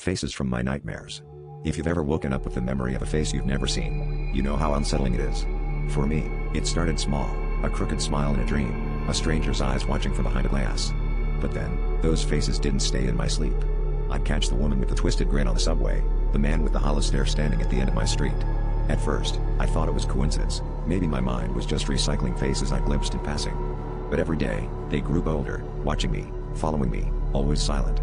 Faces from my nightmares. If you've ever woken up with the memory of a face you've never seen, you know how unsettling it is. For me, it started small, a crooked smile in a dream, a stranger's eyes watching from behind a glass. But then, those faces didn't stay in my sleep. I'd catch the woman with the twisted grin on the subway, the man with the hollow stare standing at the end of my street. At first, I thought it was coincidence, maybe my mind was just recycling faces I glimpsed in passing. But every day, they grew bolder, watching me, following me, always silent.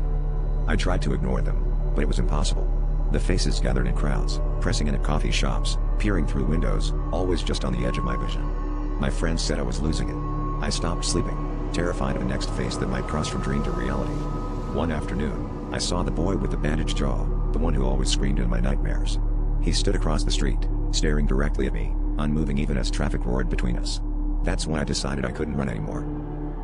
I tried to ignore them, but it was impossible. The faces gathered in crowds, pressing in at coffee shops, peering through windows, always just on the edge of my vision. My friends said I was losing it. I stopped sleeping, terrified of the next face that might cross from dream to reality. One afternoon, I saw the boy with the bandaged jaw, the one who always screamed in my nightmares. He stood across the street, staring directly at me, unmoving even as traffic roared between us. That's when I decided I couldn't run anymore.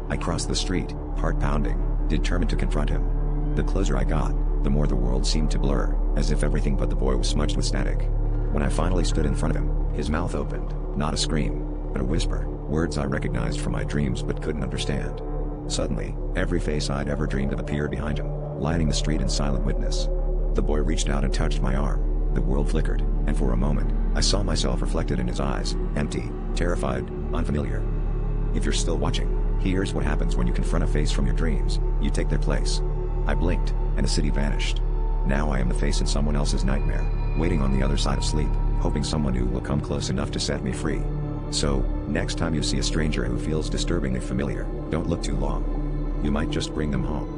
I crossed the street, heart pounding, determined to confront him. The closer I got, the more the world seemed to blur, as if everything but the boy was smudged with static. When I finally stood in front of him, his mouth opened, not a scream, but a whisper, words I recognized from my dreams but couldn't understand. Suddenly, every face I'd ever dreamed of appeared behind him, lining the street in silent witness. The boy reached out and touched my arm. The world flickered, and for a moment, I saw myself reflected in his eyes, empty, terrified, unfamiliar. If you're still watching, here's what happens when you confront a face from your dreams: you take their place. I blinked, and the city vanished. Now I am the face in someone else's nightmare, waiting on the other side of sleep, hoping someone new will come close enough to set me free. So, next time you see a stranger who feels disturbingly familiar, don't look too long. You might just bring them home.